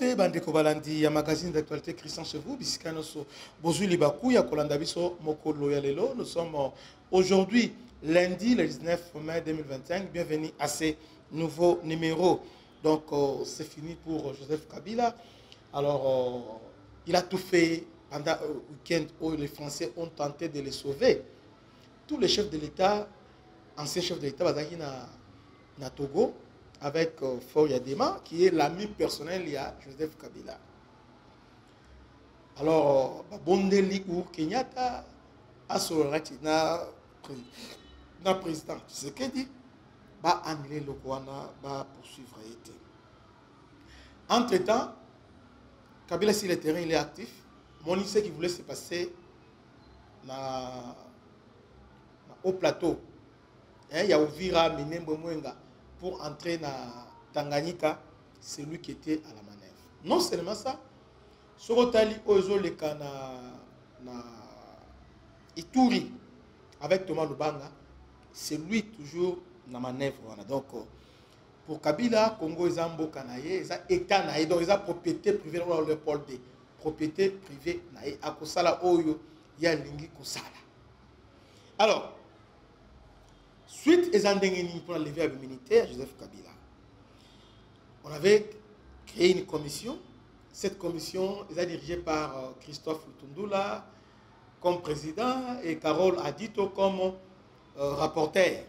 te bandeko balandi ya magazine d'actualité Christian chez vous bisika noso bozuli baku ya kolanda biso mokolo ya lelo. Nous sommes aujourd'hui lundi le 19 mai 2025. Bienvenue à ces nouveaux numéros. Donc c'est fini pour Joseph Kabila. Alors il a tout fait pendant le week-end où les Français ont tenté de le sauver. Tous les chefs de l'État, anciens chefs de l'État, bazaki na Togo, avec Faure Yadema, qui est l'ami personnel de Joseph Kabila. Alors, Bondeli ou Kenyatta a sorti na président Tshisekedi, va annuler le Kouana, va poursuivre été. Entre-temps, Kabila sur le terrain, il est actif. Mon lycée qui voulait se passer au plateau. Il y a Ouvira, Minembo Mwenga. Pour entrer dans Tanganyika, c'est lui qui était à la manœuvre. Non seulement ça, Sorotali Ozo Lekana na Ituri avec Thomas Lubanga, c'est lui toujours dans la manœuvre. Donc, pour Kabila, Congo, ils ont Mbokanaye, ils ont État, donc ils ont propriété privée dans le pôle D. Propriété privée, à Kosala Oyo, il y a Lingi Kosala. Alors, suite aux endénénies pour lever avec le militaire, Joseph Kabila, on avait créé une commission. Cette commission est dirigée par Christophe Lutundula comme président et Carole Adito comme rapporteur.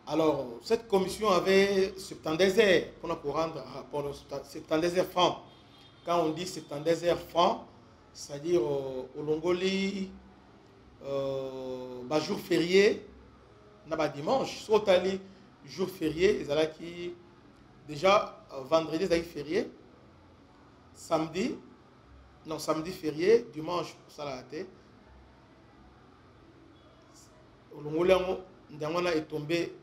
Alors, cette commission avait 70 heures pour rendre rapport, 70 heures francs. Quand on dit 70 heures francs, c'est-à-dire au Longoli, jour férié, dimanche, soit allé jour férié, qui déjà vendredi c'est férié, samedi férié, dimanche ça l'a été. On est tombé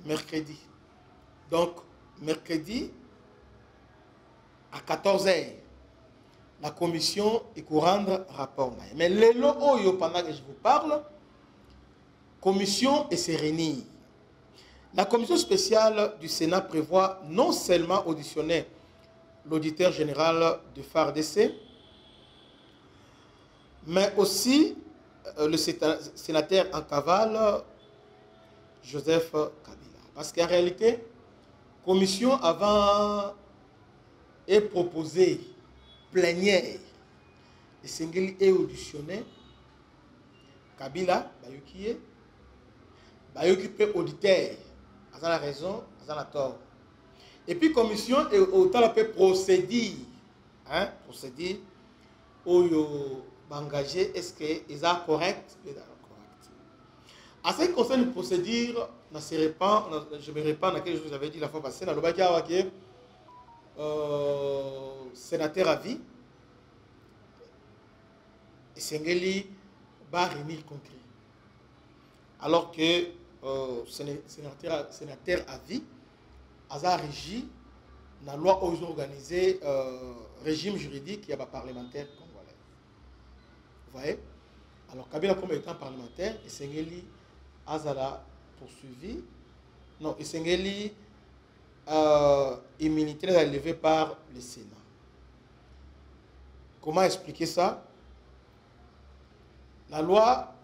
mercredi. Donc mercredi à 14h, la commission est pour rendre rapport. Mais le lot pendant que je vous parle, commission et se réunit. La commission spéciale du Sénat prévoit non seulement auditionner l'auditeur général du FARDC, mais aussi le sénateur en cavale, Joseph Kabila. Parce qu'en réalité, commission avant est proposée plénière et Sengeli est auditionné Kabila, Bayukiye, occupé auditeur, à la raison, à la tort. Et puis commission est autant la peut procéder, procéder où engagé, est-ce qu'ils sont correct? À ce qui concerne le procédure, je me répands dans ce que je vous avais dit la fois passée, dans le Bakia sénateur à vie, et Sengeli va réunir concret. Alors que sénateur à vie, a régi la loi aux organisé régime juridique qui a parlementaire congolais. Vous voyez? Alors Kabila comme étant parlementaire, et Sengeli Azala poursuivi. Non, et Sengeli immunité élevée par le Sénat. Comment expliquer ça? La loi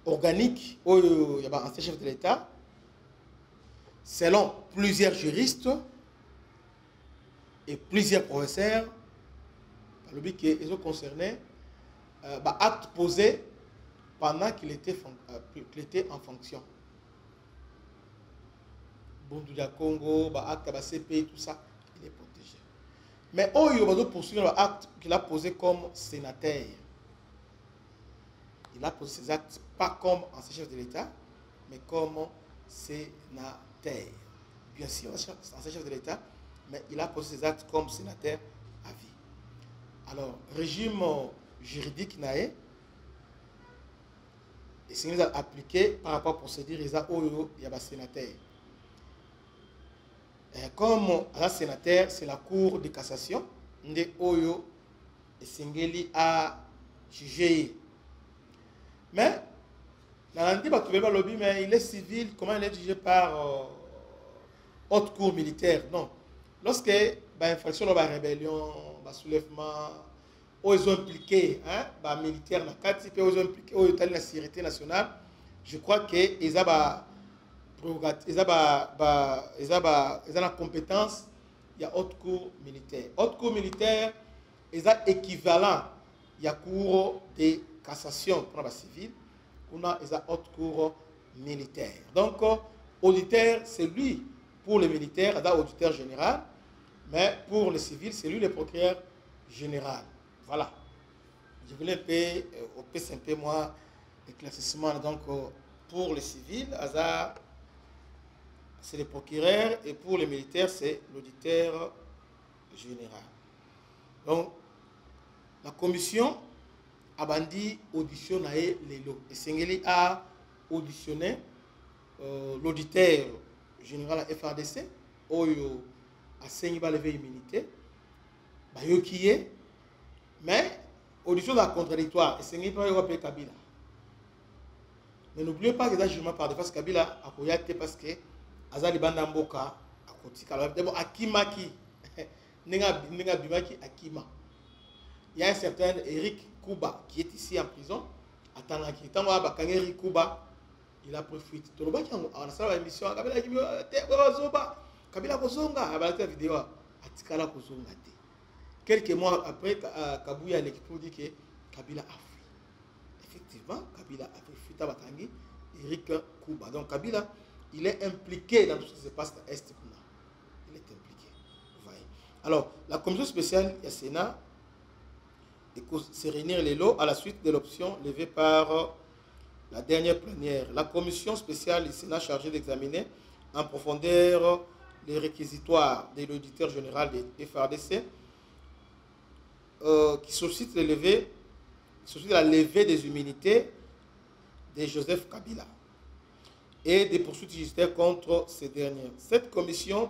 organique où il y a un chef de l'État, selon plusieurs juristes et plusieurs professeurs, ils ont concerné acte posé pendant qu'il était en fonction. Bondoulia Congo, acte CP, tout ça, il est protégé. Mais il va poursuivre l'acte qu'il a posé comme sénateur. Il a posé ses actes pas comme ancien chef de l'État, mais comme sénateur. Bien sûr, ancien chef de l'État, mais il a posé ses actes comme sénateur à vie. Alors, régime juridique naé, et c'est nous appliqué par rapport à procédure, il y a un sénateur. Comme un sénateur, c'est la Cour de cassation, de Oyo et Sengeli a jugé. Mais, mais il est civil, comment il est jugé par haute cour militaire? Non. Lorsque infraction dans la rébellion, le soulèvement, où ils ont impliqué les militaires dans 4 types, où ils ont impliqué la sécurité nationale. Je crois qu'ils ont la compétence, il y a haute cour militaire. Haute cour militaire, ils ont équivalent, il y a cour de cassation pour les civils, ils ont haute cour militaire. Donc, auditeur, c'est lui, pour les militaires, il y a auditeur général, mais pour les civils, c'est lui le procureur général. Voilà. Je voulais un peu moi, éclaircissement. Donc, pour les civils, c'est le procureur, et pour les militaires, c'est l'auditeur général. Donc, la commission a bandi audition les lots. Et Sengeli a auditionné l'auditeur général à FRDC, Oyo a saigné ba lever immunité, ba yo qui est, mais audition la contradictoire. Et Sengeli pas yo payer Kabila. Mais n'oubliez pas que ça jugement par défense Kabila a koyate parce que azali banda mboka a kotika. D'abord Akimaki nenga bimaki Akima. Il y a un certain Eric Kuba qui est ici en prison. Attendant qu'il temps ba Eric Kuba, il a profité. Tout le monde on a ça émission Kabila qui Kabila kozonga a balata vidéo atikala kozonga te. Quelques mois après Kabuya l'équipe dit que Kabila a fui. Effectivement, Kabila a fui tabakangi Eric Kuba. Donc Kabila, il est impliqué dans tout ce qui se passe dans l'Est. Il est impliqué. Vous voyez. Alors, la commission spéciale du Sénat se réunir les lots à la suite de l'option levée par la dernière plénière. La commission spéciale du Sénat chargée d'examiner en profondeur les réquisitoires de l'auditeur général des FRDC qui suscite la levée des immunités de Joseph Kabila et des poursuites judiciaires contre ces derniers. Cette commission,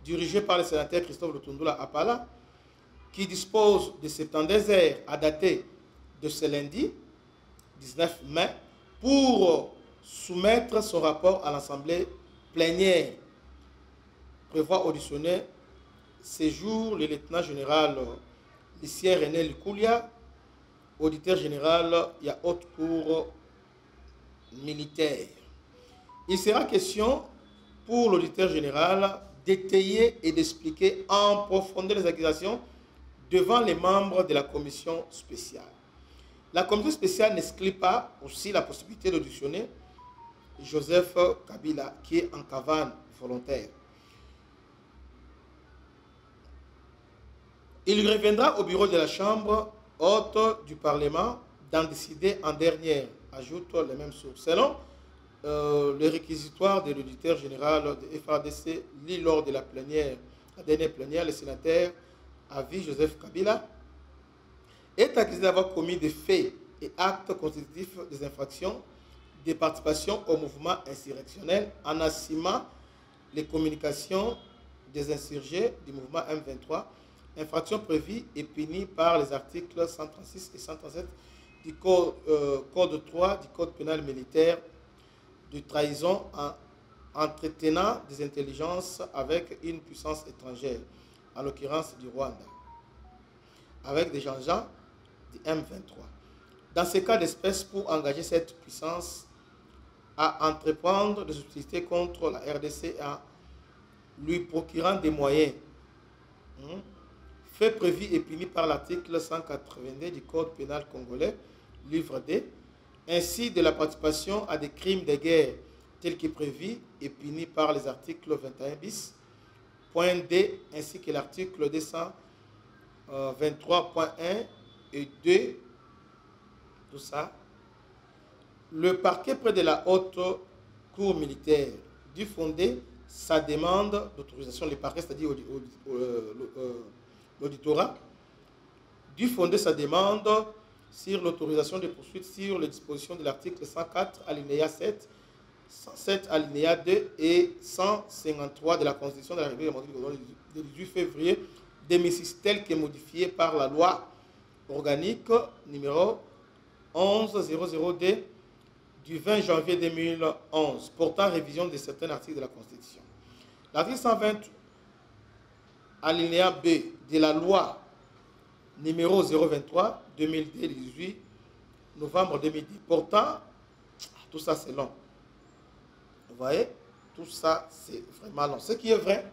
dirigée par le sénateur Christophe Lutundula Apala, qui dispose de 72 heures à dater de ce lundi 19 mai pour soumettre son rapport à l'Assemblée plénière, prévoit auditionner ce jour le lieutenant général Lucien René Likoulia, auditeur général, il y a haute cour militaire. Il sera question pour l'auditeur général d'étayer et d'expliquer en profondeur les accusations devant les membres de la commission spéciale. La commission spéciale n'exclut pas aussi la possibilité d'auditionner Joseph Kabila, qui est en cavale volontaire. Il reviendra au bureau de la Chambre haute du Parlement d'en décider en dernière, ajoute les mêmes sources. Selon le réquisitoire de l'auditeur général de FRDC, lit lors de la dernière plénière, le sénateur a vu Joseph Kabila est accusé d'avoir commis des faits et actes constitutifs des infractions de participation au mouvement insurrectionnel en assumant les communications des insurgés du mouvement M23, infraction prévue et punie par les articles 136 et 137 du Code 3 du Code pénal militaire de trahison en entretenant des intelligences avec une puissance étrangère, en l'occurrence du Rwanda, avec des gens du M23. Dans ce cas d'espèce, pour engager cette puissance à entreprendre des hostilités contre la RDC en lui procurant des moyens, fait prévu et puni par l'article 182 du Code pénal congolais, livre D, ainsi de la participation à des crimes de guerre tels que prévu et puni par les articles 21 bis, point D, ainsi que l'article 223.1 et 2, tout ça. Le parquet près de la haute cour militaire dut fonder sa demande d'autorisation, le parquet, c'est-à-dire l'auditorat, dut fonder sa demande sur l'autorisation de poursuite sur les dispositions de l'article 104 alinéa 7, 107 alinéa 2 et 153 de la Constitution de la République démocratique du 18 février 2006, tel que modifié par la loi organique numéro 1100D du 20 janvier 2011, portant révision de certains articles de la Constitution. L'article 120 alinéa B de la loi numéro 023 2018 novembre 2010. Pourtant, tout ça c'est long. Vous voyez, tout ça c'est vraiment long. Ce qui est vrai,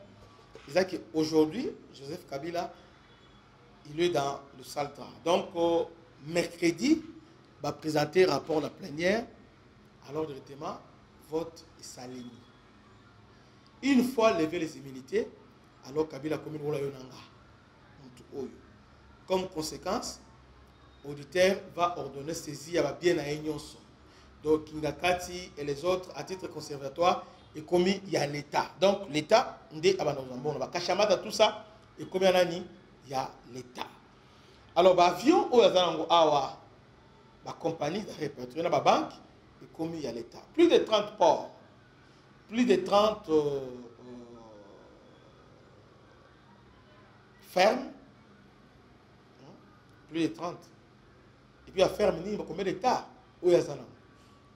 c'est qu'aujourd'hui, Joseph Kabila, il est dans le Saltra. Donc, mercredi, il va présenter un rapport de la plénière. Alors, directement, vote et salénie. Une fois levé les immunités, alors Kabila commune Ola Yonanga. Comme conséquence, l'auditeur va ordonner saisie à bien à Enyonso. Donc, Kingakati et les autres, à titre conservatoire, et commis, il y a l'État. Donc, l'État, il y a tout ça, et combien d'années, il y a l'État. Alors, l'avion, la compagnie de répertoire, la banque, et commis, il y a l'État. Plus de 30 ports, plus de 30 fermes, plus de 30. Et puis, la ferme, il y a combien d'États?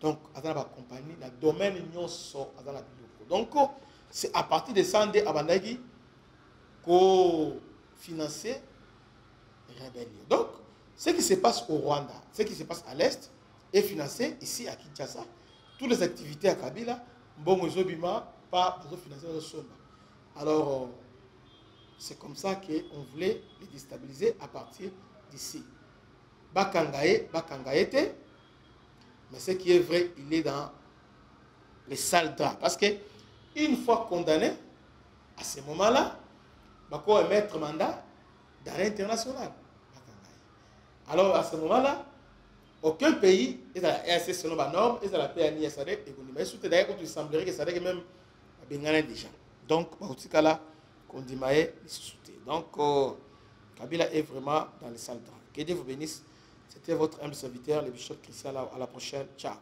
Donc, dans la compagnie, le domaine union sort dans la bibliothèque. Donc, c'est à partir de 100 abandagi qu'on finance la rébellion. Donc, ce qui se passe au Rwanda, ce qui se passe à l'Est, est financé ici à Kinshasa. Toutes les activités à Kabila, bon, pas financer le Somba. Alors, c'est comme ça qu'on voulait les déstabiliser à partir d'ici. Bakangaete. Mais ce qui est vrai, il est dans les sales draps. Parce que une fois condamné, à ce moment-là, il va émettre mandat d'arrêt international. Alors à ce moment-là, aucun pays est à la RC selon la norme, est à la PNI, SADC, économie. Mais surtout d'ailleurs, il semblerait que SADC même a déjà. Donc, dans ce cas-là, Kondimae les sous-souté. Donc, Kabila est vraiment dans les sales draps. Que Dieu vous bénisse. C'était votre humble serviteur, le bishop Christian. À la prochaine. Ciao.